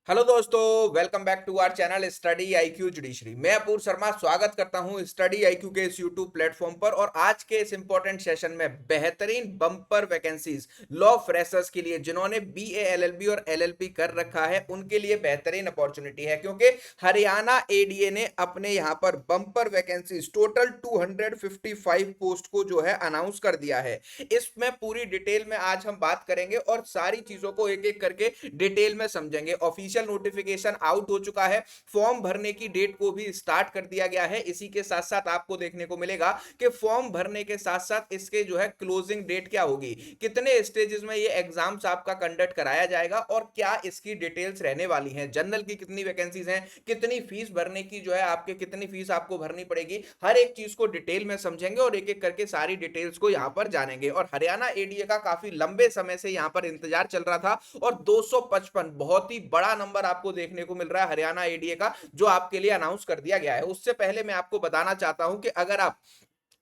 Hello दोस्तों, welcome back to our channel study IQ judiciary. मैं अपूर्व शर्मा स्वागत करता हूं स्टडी आईक्यू के इस यूट्यूब प्लेटफॉर्म पर। और आज के इस इंपॉर्टेंट सेशन में बेहतरीन बम्पर वैकेंसीज लॉ फ्रेशर्स के लिए जिन्होंने बीए एलएलबी और एलएलबी कर रखा है उनके लिए बेहतरीन अपॉर्चुनिटी है, क्योंकि हरियाणा एडीए ने अपने यहां पर बम्पर वैकेंसीज टोटल 255 पोस्ट को जो है अनाउंस कर दिया है। इसमें पूरी डिटेल में आज हम बात करेंगे और सारी चीजों को एक एक करके डिटेल में समझेंगे। ऑफिशियल नोटिफिकेशन आउट हो चुका है, फॉर्म भरने की डेट को भी स्टार्ट कर दिया गया है। इसी के साथ साथ आपको देखने को मिलेगा कि फॉर्म भरने के साथ साथ इसके जो है क्लोजिंग डेट क्या होगी, कितने स्टेजेस में ये एग्जाम्स आपका कंडक्ट कराया जाएगा और क्या इसकी डिटेल्स रहने वाली हैं, जनरल की कितनी वैकेंसीज हैं, कितनी फीस भरने की जो है आपके कितनी फीस आपको भरनी पड़ेगी, हर एक चीज को डिटेल में समझेंगे और एक एक करके सारी डिटेल्स को यहां पर जानेंगे। और हरियाणा एडीए का काफी लंबे समय से यहां पर इंतजार चल रहा था और 255 बहुत ही बड़ा नंबर आपको देखने को मिल रहा है हरियाणा एडीए का, जो आपके लिए अनाउंस कर दिया गया है। उससे पहले मैं आपको बताना चाहता हूं कि अगर आप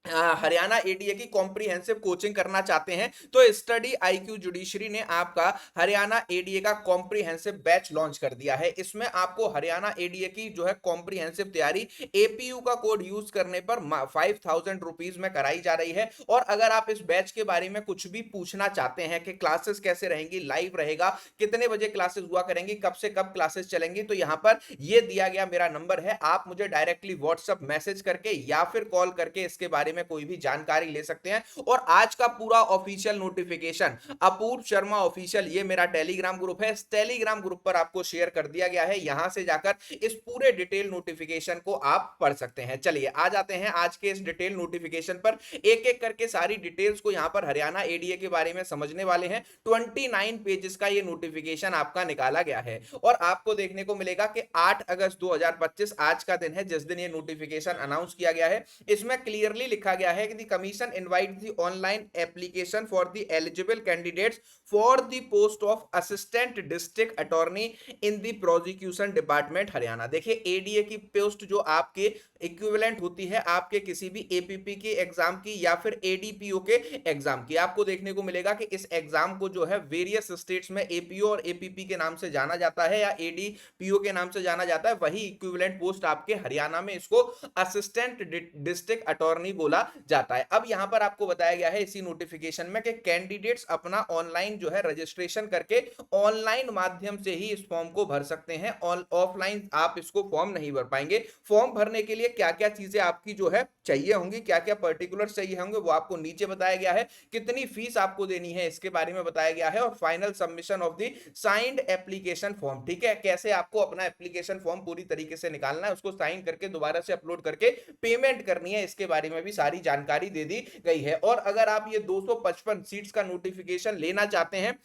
हरियाणा एडीए की कॉम्प्रिहेंसिव कोचिंग करना चाहते हैं तो स्टडी आईक्यू जुडिशरी ने आपका हरियाणा एडीए का कॉम्प्रिहेंसिव बैच लॉन्च कर दिया है। इसमें आपको हरियाणा एडीए की जो है कॉम्प्रिहेंसिव तैयारी एपीयू का कोड यूज करने पर 5000 रुपीज में कराई जा रही है। और अगर आप इस बैच के बारे में कुछ भी पूछना चाहते हैं कि क्लासेस कैसे रहेंगी, लाइव रहेगा, कितने बजे क्लासेस हुआ करेंगी, कब से कब क्लासेस चलेंगी, तो यहां पर ये दिया गया मेरा नंबर है, आप मुझे डायरेक्टली व्हाट्सएप मैसेज करके या फिर कॉल करके इसके बारे में कोई भी जानकारी ले सकते हैं। और आज का पूरा ऑफिशियल नोटिफिकेशन अपूर्व शर्मा ऑफिशियल, ये मेरा टेलीग्राम ग्रुप है, इस टेलीग्राम ग्रुप पर आपको शेयर कर दिया गया है। यहां से जाकर इस पूरे डिटेल नोटिफिकेशन को आप पढ़ सकते हैं। चलिए आ जाते हैं आज के इस डिटेल नोटिफिकेशन पर, एक एक करके सारी डिटेल्स को यहां पर हरियाणा एडीए के बारे में समझने वाले हैं। 29 पेजेस का ये नोटिफिकेशन आपका निकाला गया है और आपको देखने को मिलेगा कि 8 अगस्त 2025 आज का दिन है जिस दिन ये नोटिफिकेशन अनाउंस किया गया है। इसमें क्लियरली लिखा गया है कि the commission invite the online application for the eligible candidates for the post of assistant district attorney in the prosecution department Haryana. देखिए एडीए की पोस्ट जो आपके इक्विवेलेंट होती है आपके किसी भी एपीपी के एग्जाम की या फिर एडीपीओ के एग्जाम की, आपको देखने को मिलेगा कि इस एग्जाम को जो है वेरियस स्टेट्स में एपीओ और एपीपी के नाम से जाना जाता है या एडीपीओ के नाम से जाना जाता है। वही इक्विवेलेंट पोस्ट आपके हरियाणा में इसको असिस्टेंट डिस्ट्रिक्ट अटॉर्नी बोला जाता है। अब यहां पर आपको बताया गया है इसी नोटिफिकेशन में कि कैंडिडेट्स अपना ऑनलाइन जो है रजिस्ट्रेशन करके ऑनलाइन माध्यम से ही इस फॉर्म को भर सकते हैं। ऑफलाइन आप इसको फॉर्म नहीं भर पाएंगे। फॉर्म भरने के लिए क्या क्या चीजें आपकी जो है चाहिए होंगी, क्या क्या पर्टिकुलर्स चाहिए होंगे, वो आपको नीचे बताया गया है। कितनी फीस आपको देनी है इसके बारे में बताया गया है और final submission of the signed application form, ठीक है, कैसे आपको अपना एप्लीकेशन फॉर्म पूरी तरीके से निकालना है, उसको साइन करके दोबारा से अपलोड करके पेमेंट करनी है, इसके बारे में भी सारी जानकारी दे दी गई है। और अगर आप ये 255 सीट्स का नोटिफिकेशन लेना चाहते हैं,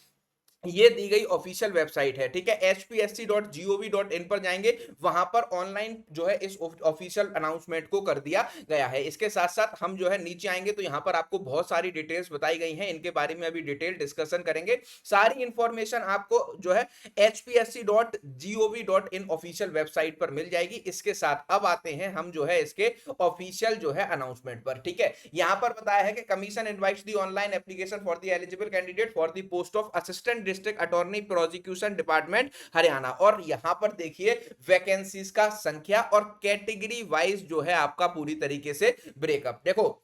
ये दी गई ऑफिशियल वेबसाइट है, ठीक है, hpsc.gov.in पर जाएंगे, वहां पर ऑनलाइन जो है इस ऑफिशियल अनाउंसमेंट को कर दिया गया है। इसके साथ साथ हम जो है नीचे आएंगे तो यहां पर आपको बहुत सारी डिटेल्स बताई गई हैं, इनके बारे में अभी डिटेल डिस्कशन करेंगे। सारी इंफॉर्मेशन आपको जो है hpsc.gov.in ऑफिशियल वेबसाइट पर मिल जाएगी। इसके साथ अब आते हैं हम जो है इसके ऑफिशियल जो है अनाउंसमेंट पर, ठीक है। यहां पर बताया है कि commission invites the online application for the eligible candidate for the post of assistant district attorney prosecution department Haryana. और यहां पर देखिए वैकेंसीज का संख्या और कैटेगरी वाइज जो है आपका पूरी तरीके से ब्रेकअप देखो।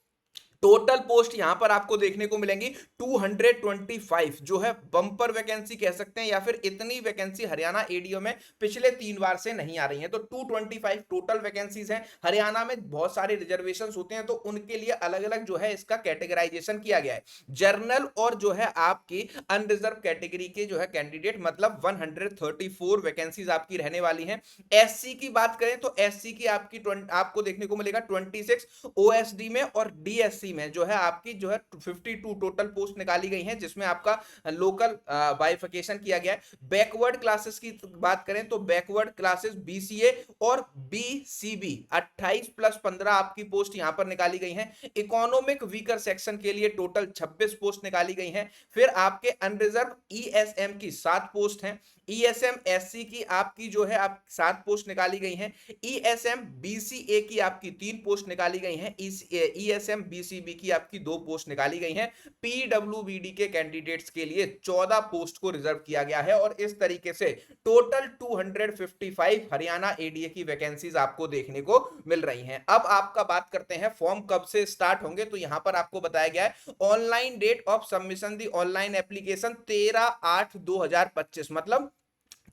टोटल पोस्ट यहां पर आपको देखने को मिलेंगी 225 जो है बंपर वैकेंसी कह सकते हैं, या फिर इतनी वैकेंसी हरियाणा एडीओ में पिछले 3 बार से नहीं आ रही है। तो 225 टोटल वैकेंसीज हैं। हरियाणा में बहुत सारे रिजर्वेशन होते हैं तो उनके लिए अलग अलग जो है इसका कैटेगराइजेशन किया गया है। जर्नल और जो है आपकी अनरिजर्व कैटेगरी के जो है कैंडिडेट मतलब 134 वैकेंसीज आपकी रहने वाली हैं। एससी की बात करें तो एससी की आपको देखने को मिलेगा 26, ओएसडी में और डीएससी में जो है आपकी जो है 52 टोटल पोस्ट निकाली गई हैं, जिसमें आपका लोकल बाइफिकेशन किया गया है। बैकवर्ड क्लासेस की बात करें तो बैकवर्ड क्लासेस बीसीए और बीसीबी 28 प्लस 15 आपकी पोस्ट यहां पर निकाली गई हैं। इकोनॉमिक वीकर सेक्शन के लिए टोटल 26 पोस्ट निकाली गई हैं। फिर आपके अनरिजर्व ईएसएम की 7 पोस्ट हैं। ईएसएम एससी की आपकी जो है आप 7 पोस्ट निकाली गई हैं। ईएसएम बीसीए की आपकी 3 पोस्ट निकाली गई हैं। ईएसएम बीसीबी पीसीबी की आपकी 2 पोस्ट निकाली गई हैं। पीडब्ल्यूबीडी के कैंडिडेट्स के लिए 14 पोस्ट को रिजर्व किया गया है और इस तरीके से टोटल 255 हरियाणा एडीए की वैकेंसीज आपको देखने को मिल रही हैं। अब आपका बात करते हैं फॉर्म कब से स्टार्ट होंगे, तो यहां पर आपको बताया गया है online date of submission the online application 13/8/2025, मतलब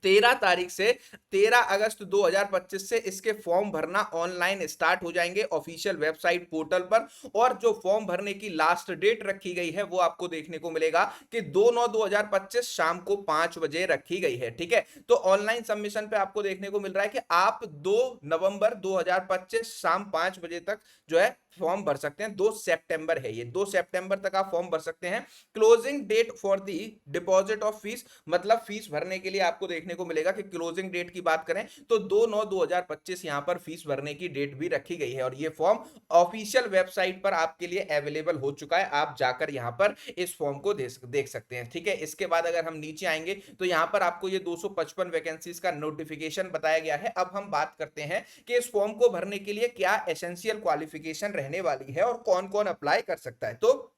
13 तारीख से 13 अगस्त 2025 से इसके फॉर्म भरना ऑनलाइन स्टार्ट हो जाएंगे ऑफिशियल वेबसाइट पोर्टल पर। और जो फॉर्म भरने की लास्ट डेट रखी गई है वो आपको देखने को मिलेगा कि 2/9/2025 शाम को 5 बजे रखी गई है। ठीक है, तो ऑनलाइन सबमिशन पे आपको देखने को मिल रहा है कि आप 2 नवंबर 2025 शाम 5 बजे तक जो है फॉर्म भर सकते हैं। 2 सितंबर है ये, 2 सितंबर तक आप फॉर्म भर सकते हैं। Closing date for the deposit of fees, मतलब फीस भरने के लिए आपको देखने को मिलेगा कि क्लोजिंग डेट की बात करें तो 2/9/2025 यहां पर फीस भरने की डेट भी रखी गई है और ये फॉर्म ऑफिशियल वेबसाइट पर आपके लिए अवेलेबल हो चुका है। आप जाकर यहां पर इस फॉर्म को देख सकते हैं। ठीक है, इसके बाद अगर हम नीचे आएंगे तो यहां पर आपको ये 255 वैकेंसीज का नोटिफिकेशन बताया गया है। अब हम बात करते हैं कि इस फॉर्म को भरने के लिए क्या एसेंशियल क्वालिफिकेशन रहने वाली है और कौन कौन अप्लाई कर सकता है। तो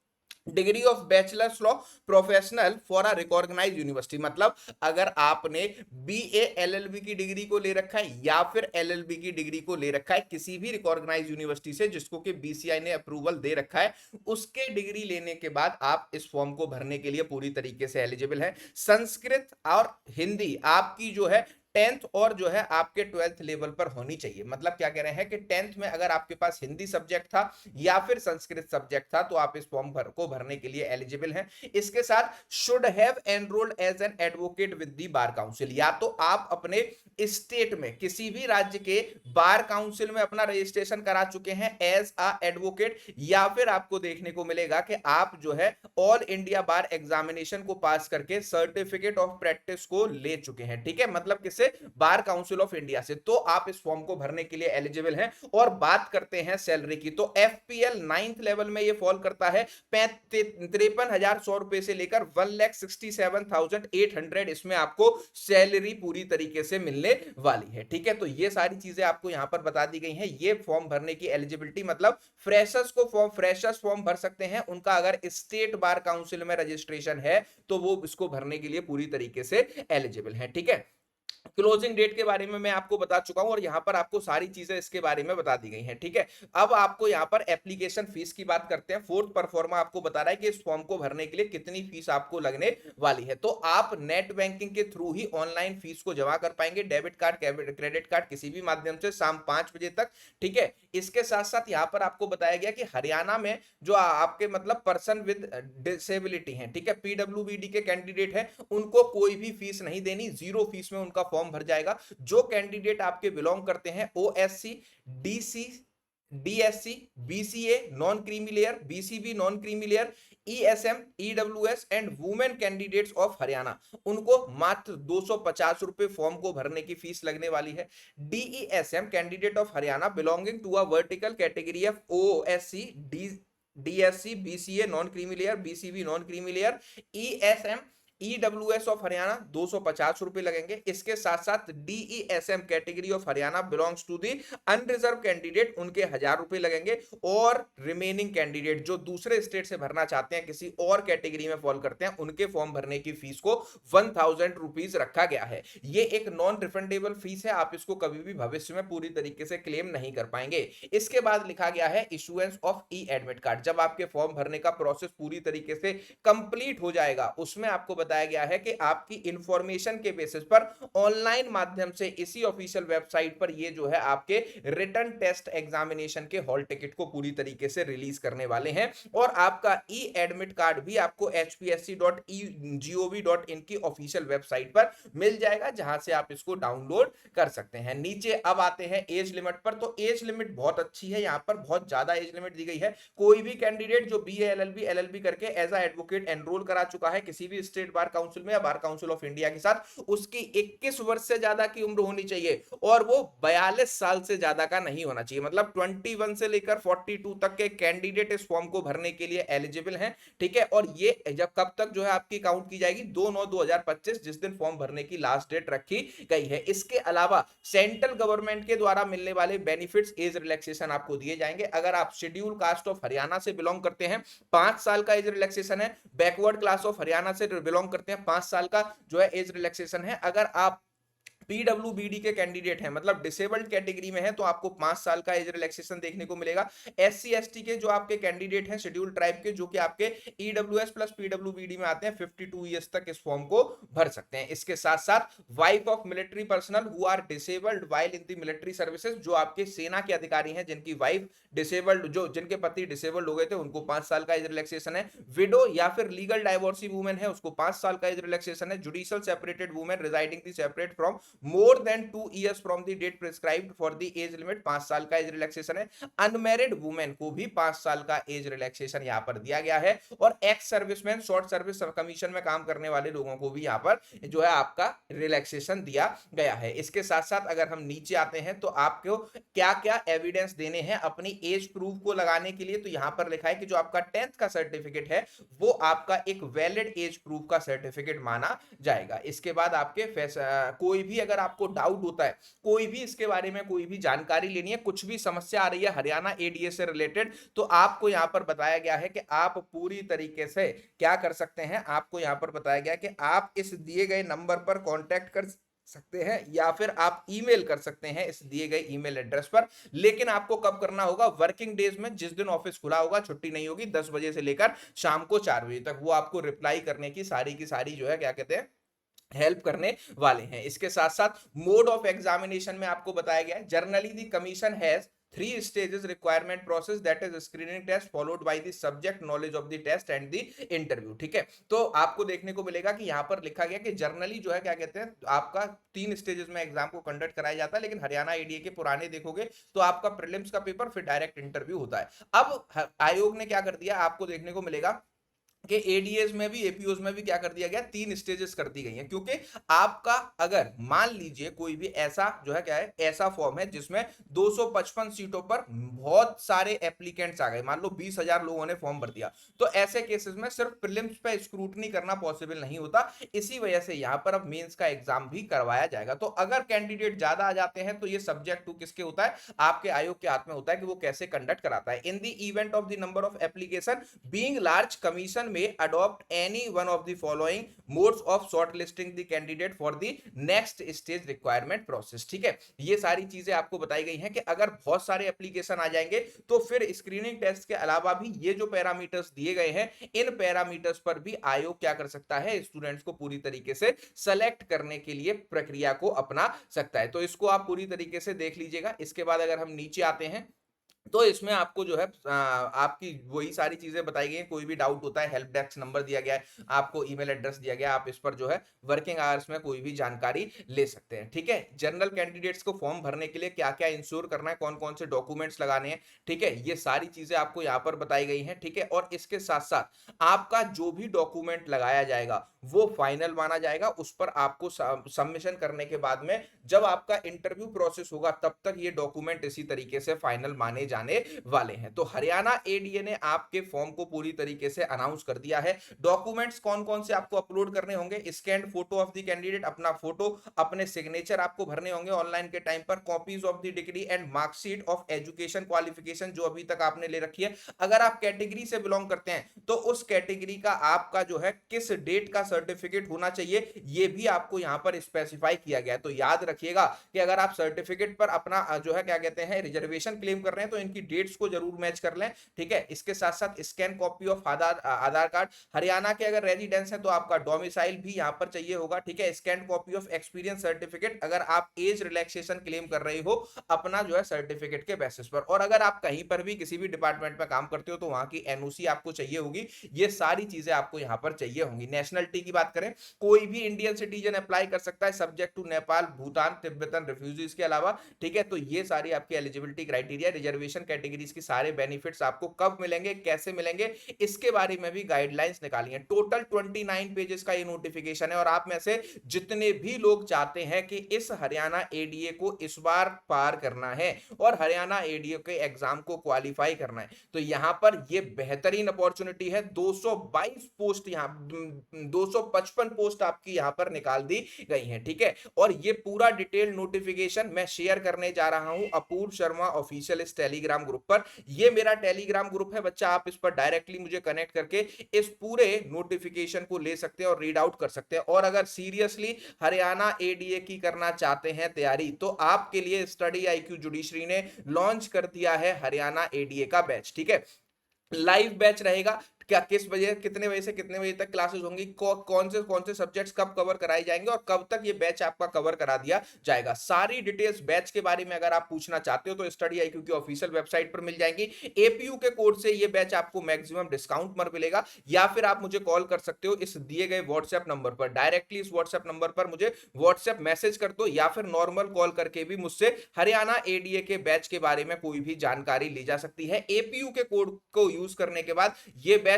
degree of bachelors law professional for a recognised university, मतलब अगर आपने बीए एलएलबी की डिग्री को ले रखा है या फिर एलएलबी की डिग्री को ले रखा है किसी भी रिकॉग्नाइज्ड यूनिवर्सिटी से जिसको कि बीसीआई ने अप्रूवल दे रखा है, उसके डिग्री लेने के बाद आप इस फॉर्म को भरने के लिए पूरी तरीके से एलिजिबल है। संस्कृत और हिंदी आपकी जो है 10th और जो है आपके 12th लेवल पर होनी चाहिए। मतलब क्या कह रहे हैं कि 10th में अगर आपके पास हिंदी सब्जेक्ट था या फिर संस्कृत सब्जेक्ट था तो आप इस फॉर्म को भरने के लिए एलिजिबल हैं। इसके साथ should have enrolled as an advocate with the bar council, या तो आप अपने स्टेट में किसी भी राज्य के बार काउंसिल में अपना रजिस्ट्रेशन करा चुके हैं एज अ एडवोकेट, या फिर आपको देखने को मिलेगा कि आप जो है ऑल इंडिया बार एग्जामिनेशन को पास करके सर्टिफिकेट ऑफ प्रैक्टिस को ले चुके हैं। ठीक है, मतलब किसी बार काउंसिल ऑफ इंडिया से, तो आप इस फॉर्म को भरने के लिए एलिजिबल हैं। और बात करते हैं सैलरी की, तो एफपीएल 9th लेवल में ये फॉल करता है 53,100 रुपए से लेकर 1,67,800 इसमें आपको सैलरी पूरी तरीके से मिलने वाली है। ठीक है, तो ये सारी चीजें आपको यहां पर बता दी गई हैं। ये फॉर्म भरने की एलिजिबिलिटी, मतलब फ्रेशर्स फॉर्म भर सकते हैं, उनका अगर स्टेट बार काउंसिल में रजिस्ट्रेशन है तो वो इसको भरने के लिए पूरी तरीके से एलिजिबल है। ठीक है, क्लोजिंग डेट के बारे में मैं आपको बता चुका हूं और यहां पर आपको सारी चीजें इसके बारे में बता दी गई हैं। ठीक है, अब आपको यहां पर एप्लीकेशन फीस की बात करते हैं। फोर्थ परफॉर्मा आपको बता रहा है कि इस फॉर्म को भरने के लिए कितनी फीस आपको लगने वाली है। तो आप नेट बैंकिंग के थ्रू ही ऑनलाइन फीस को जमा कर पाएंगे, डेबिट कार्ड क्रेडिट कार्ड किसी भी माध्यम से शाम 5 बजे तक। ठीक है, इसके साथ साथ यहां पर आपको बताया गया कि हरियाणा में जो आपके मतलब पर्सन विद डिसेबिलिटी हैं, ठीक है, पीडब्ल्यूबीडी के कैंडिडेट हैं, उनको कोई भी फीस नहीं देनी, 0 फीस में उनका फॉर्म भर जाएगा। जो कैंडिडेट आपके बिलोंग करते हैं OSC, DC, DSC, BCA non creamy layer, BCB non creamy layer, ESM, EWS and women candidates of Haryana, उनको मात्र 250 रुपए फॉर्म को भरने की फीस लगने वाली है। DESM candidate of Haryana belonging to a vertical category of OSC, DSC, BCA non creamy layer, BCB non creamy layer, ESM, EWS of Haryana 250 रुपए लगेंगे। इसके साथ साथ DESM category of Haryana belongs to the unreserve candidate, उनके 1000 रुपए लगेंगे। और रिमेनिंग कैंडिडेट जो दूसरे स्टेट से भरना चाहते हैं, किसी और कैटेगरी में फॉल करते हैं, उनके फॉर्म भरने की फीस को 1000 रुपीज रखा गया है। ये एक नॉन रिफंडेबल फीस है, आप इसको कभी भी भविष्य में पूरी तरीके से क्लेम नहीं कर पाएंगे। इसके बाद लिखा गया है issuance of E admit card, जब आपके फॉर्म भरने का प्रोसेस पूरी तरीके से कंप्लीट हो जाएगा उसमें आपको बताया गया है कि आपकी इंफॉर्मेशन के बेसिस पर ऑनलाइन माध्यम से इसी ऑफिशियल वेबसाइट पर ये जो है आपके रिटन टेस्ट एग्जामिनेशन के हॉल टिकट को पूरी तरीके से रिलीज करने वाले हैं। और आपका ई एडमिट कार्ड भी आपको hpsc.gov.in की ऑफिशियल वेबसाइट पर मिल जाएगा, जहां से आप इसको डाउनलोड कर सकते हैं। नीचे अब आते हैं एज लिमिट पर, तो एज लिमिट बहुत अच्छी है, यहां पर बहुत ज्यादा एज लिमिट दी गई है। कोई भी कैंडिडेट जो बीए एलएलबी करके एज अ एडवोकेट एनरोल करा चुका है किसी भी स्टेट बार काउंसिल में या बार काउंसिल ऑफ इंडिया के साथ, उसकी 21 वर्ष से ज्यादा की उम्र होनी चाहिए और वो 42 साल से ज्यादा का नहीं होना चाहिए। मतलब 21 से लेकर 42 तक के कैंडिडेट इस फॉर्म को भरने के लिए एलिजिबल हैं, ठीक है। और ये जब कब तक जो है आपकी काउंट की जाएगी, 2/9/2025, जिस दिन फॉर्म भरने की लास्ट डेट रखी गई है। इसके अलावा सेंट्रल गवर्नमेंट के द्वारा मिलने वाले बेनिफिट्स, एज रिलैक्सेशन आपको दिए जाएंगे। अगर आप शेड्यूल कास्ट ऑफ हरियाणा से बिलोंग करते हैं, 5 साल का एज रिलैक्सेशन है। बैकवर्ड क्लास ऑफ हरियाणा से बिलोंग करते हैं, 5 साल का जो है एज रिलैक्सेशन है। अगर आप पीडब्ल्यूबीडी के कैंडिडेट हैं, मतलब डिसेबल्ड कैटेगरी में है, तो आपको 5 साल का एज रिलैक्सेशन देखने को मिलेगा। एससी एसटी के जो आपके कैंडिडेट हैं, शेड्यूल ट्राइब के, जो कि आपके ईडब्ल्यूएस प्लस पीडब्ल्यूबीडी में आते हैं, 52 ईयर्स तक इस फॉर्म को भर सकते हैं। इसके साथ साथ wife of military personal who are disabled while in the military services, जो आपके सेना के अधिकारी हैं जिनकी वाइफ डिसेबल्ड, जो जिनके पति डिसेबल्ड हो गए थे, उनको 5 साल का एज रिलैक्सेशन है। विडो या फिर लीगल डाइवोर्सी वुमेन है, उसको 5 साल का एज रिलैक्सेशन है। Judicial separated women residing separate from more than 2 years from the date prescribed for the age limit, 5 साल का एज रिलैक्सेशन है। अनमैरिड वुमेन को भी 5 साल का एज रिलैक्सेशन यहां पर दिया गया है। और ex serviceman, short service commission में काम करने वाले लोगों को भी यहां पर जो है आपका रिलैक्सेशन दिया गया है। इसके साथ साथ अगर हम नीचे आते हैं तो आपको क्या क्या एविडेंस देने हैं अपनी एज प्रूफ को लगाने के लिए, तो यहां पर लिखा है कि जो आपका 10th का सर्टिफिकेट है वो आपका एक वैलिड एज प्रूफ का सर्टिफिकेट माना जाएगा। इसके बाद आपके कोई भी अगर आपको डाउट होता है, कोई भी इसके बारे में कोई भी जानकारी लेनी है, कुछ भी समस्या आ रही है हरियाणा एडीए से रिलेटेड, तो आपको यहां पर बताया गया है कि आप पूरी तरीके से क्या कर सकते हैं। आपको यहां पर बताया गया कि आप इस दिए गए नंबर पर कांटेक्ट कर सकते हैं या फिर आप ईमेल कर सकते हैं इस दिए गए ईमेल एड्रेस पर। लेकिन आपको कब करना होगा, वर्किंग डेज में, जिस दिन ऑफिस खुला होगा, छुट्टी नहीं होगी, 10 बजे से लेकर शाम को 4 बजे तक, वो आपको रिप्लाई करने की सारी जो है क्या कहते हैं हेल्प करने वाले हैं। इसके साथ साथ मोड ऑफ एग्जामिनेशन में आपको बताया गया है, generally the commission has 3 stages requirement process, that is screening test followed by the subject knowledge of the test and the interview, ठीक है। तो आपको देखने को मिलेगा कि यहाँ पर लिखा गया कि जर्नली जो है क्या कहते हैं आपका 3 स्टेजेस में एग्जाम को कंडक्ट कराया जाता है, लेकिन हरियाणा एडीए के पुराने देखोगे तो आपका प्रीलिम्स का पेपर फिर डायरेक्ट इंटरव्यू होता है। अब आयोग ने क्या कर दिया, आपको देखने को मिलेगा कि एडीएस में भी एपीओस में भी क्या कर दिया गया, 3 स्टेजेस कर दी गई हैं। क्योंकि आपका अगर मान लीजिए कोई भी ऐसा जो है क्या है, ऐसा फॉर्म है जिसमें 255 सीटों पर बहुत सारे एप्लीकेंट्स आ गए, मान लो 20,000 लोगों ने फॉर्म भर दिया, तो ऐसे केसेस में सिर्फ प्रीलिम्स पे स्क्रूटनी करना पॉसिबल नहीं होता। इसी वजह से यहां पर अब मेंस का एग्जाम भी करवाया जाएगा। तो अगर कैंडिडेट ज्यादा आ जाते हैं तो ये सब्जेक्ट टू किसके होता है, आपके आयोग के हाथ में होता है कि वो कैसे कंडक्ट कराता है। In the event of the number of application being large, commission may adopt any one of the following modes of shortlisting the candidate for the next stage requirement process, ठीक है। ये सारी चीजें आपको बताई गई हैं कि अगर बहुत सारे एप्लीकेशन आ जाएंगे तो फिर स्क्रीनिंग टेस्ट के अलावा भी ये जो पैरामीटर्स दिए गए हैं, इन पैरामीटर्स पर भी आयोग क्या कर सकता है, स्टूडेंट्स को पूरी तरीके से सेलेक्ट करने के लिए प्रक्रिया को अपना सकता है। तो इसको आप पूरी तरीके से देख लीजिएगा। इसके बाद अगर हम नीचे आते हैं तो इसमें आपको जो है आपकी वही सारी चीजें बताई गई हैं। कोई भी डाउट होता है, हेल्प डेस्क नंबर दिया गया है, आपको ईमेल एड्रेस दिया गया है, आप इस पर जो है वर्किंग आवर्स में कोई भी जानकारी ले सकते हैं, ठीक है। जनरल कैंडिडेट्स को फॉर्म भरने के लिए क्या क्या इंश्योर करना है, कौन कौन से डॉक्यूमेंट्स लगाने हैं, ठीक है, ये सारी चीजें आपको यहाँ पर बताई गई हैं, ठीक है। और इसके साथ साथ आपका जो भी डॉक्यूमेंट लगाया जाएगा वो फाइनल माना जाएगा। उस पर आपको सबमिशन करने के बाद में जब आपका इंटरव्यू प्रोसेस होगा तब तक ये डॉक्यूमेंट इसी तरीके से फाइनल माने जाने वाले हैं। तो हरियाणा एडीए ने आपके फॉर्म को पूरी तरीके से अनाउंस कर दिया है। डॉक्यूमेंट्स कौन कौन से आपको अपलोड करने होंगे, scanned photo of the candidate, अपना फोटो, अपने सिग्नेचर आपको भरने होंगे ऑनलाइन के टाइम पर, copies of the degree and marksheet of education qualification जो अभी तक आपने ले रखी है। अगर आप कैटेगरी से बिलोंग करते हैं तो उस कैटेगरी का आपका जो है किस डेट का सर्टिफिकेट होना चाहिए, ये भी आपको यहां पर स्पेसिफाई किया गया है। तो याद रखिएगा कि अगर आप सर्टिफिकेट पर अपना जो है क्या कहते हैं रिजर्वेशन क्लेम कर रहे हैं तो इनकी डेट्स को जरूर मैच कर लें, ठीक है। इसके साथ साथ scan copy of Aadhaar card, Haryana के अगर रेजिडेंस है तो आपका डोमिसाइल भी यहां पर चाहिए होगा, ठीक है। Scan copy of experience certificate अगर आप एज रिलैक्सेशन क्लेम कर रहे हो अपना जो है सर्टिफिकेट के बेसिस पर, और अगर आप कहीं पर भी किसी भी डिपार्टमेंट में काम करते हो तो वहां की एनओसी आपको चाहिए होगी। ये सारी चीजें आपको यहां पर चाहिए होंगी। नेशनलिटी की बात करें, कोई भी इंडियन सिटीजन अप्लाई कर सकता है subject to Nepal, Bhutan, Tibetan refugees के अलावा, ठीक है। तो ये सारी आपकी eligibility criteria, reservation reservation categories की सारे बेनिफिट्स आपको कब मिलेंगे, कैसे मिलेंगे, इसके बारे में भी गाइडलाइंस निकाली है। टोटल 29 पेजेस का ये नोटिफिकेशन है और आप में से जितने भी लोग चाहते हैं कि इस हरियाणा एडीए को इस बार पार करना है और हरियाणा एडीए के एग्जाम को क्वालिफाई करना है, तो यहां पर ये बेहतरीन अपॉर्चुनिटी है। 222 पोस्ट यहां 255 पोस्ट आपकी यहां पर निकाल दी गई हैं, ठीक है। और ये पूरा डिटेल नोटिफिकेशन मैं शेयर करने जा रहा हूं अपूर्व शर्मा ऑफिशियल इस टेलीग्राम ग्रुप पर। ये मेरा टेलीग्राम ग्रुप है बच्चा, आप इस पर डायरेक्टली मुझे कनेक्ट करके इस पूरे नोटिफिकेशन को ले सकते हैं और रीड आउट कर सकते हैं। और अगर सीरियसली हरियाणा एडीए की करना चाहते हैं तैयारी, तो आपके लिए स्टडी आईक्यू जुडिशरी ने लॉन्च कर दिया है हरियाणा एडीए का बैच, ठीक है। लाइव बैच रहेगा, क्या किस बजे, कितने बजे से कितने बजे तक क्लासेस होंगी, कौन से सब्जेक्ट्स कब कवर कराए जाएंगे और कब तक ये बैच आपका कवर करा दिया जाएगा, सारी डिटेल्स बैच के बारे में अगर आप पूछना चाहते हो तो स्टडी आईक्यू की ऑफिशियल वेबसाइट पर मिल जाएंगी। एपीयू के कोड से ये बैच आपको मैक्सिमम डिस्काउंट पर मिलेगा, या फिर आप मुझे कॉल कर सकते हो इस दिए गए व्हाट्सएप नंबर पर। डायरेक्टली इस व्हाट्सएप नंबर पर मुझे व्हाट्सएप मैसेज कर दो या फिर नॉर्मल कॉल करके भी मुझसे हरियाणा एडीए के बैच के बारे में कोई भी जानकारी ली जा सकती है। एपीयू के कोड को यूज करने के बाद ये बैच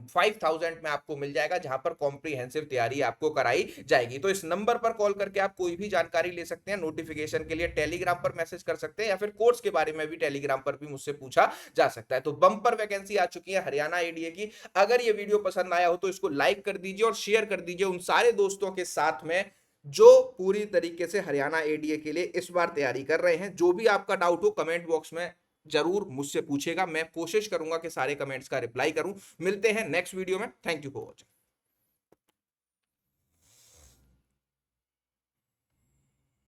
5000 में आपको मिल जाएगा, जहां पर कॉम्प्रिहेंसिव तैयारी आपको कराई जाएगी। तो इस नंबर पर कॉल करके आप कोई भी जानकारी ले सकते हैं। नोटिफिकेशन के लिए टेलीग्राम पर मैसेज कर सकते हैं या फिर कोर्स के बारे में भी टेलीग्राम पर भी मुझसे पूछा जा सकता है। तो बम्पर वैकेंसी आ चुकी है हरियाणा एडीए की। अगर ये वीडियो पसंद आया हो तो इसको लाइक कर दीजिए और शेयर कर दीजिए उन सारे दोस्तों के साथ में जो पूरी तरीके से हरियाणा एडीए के लिए इस बार तैयारी कर रहे हैं। जो भी आपका डाउट हो कमेंट बॉक्स में जरूर मुझसे पूछेगा, मैं कोशिश करूंगा कि सारे कमेंट्स का रिप्लाई करूं। मिलते हैं नेक्स्ट वीडियो में। Thank you for watching.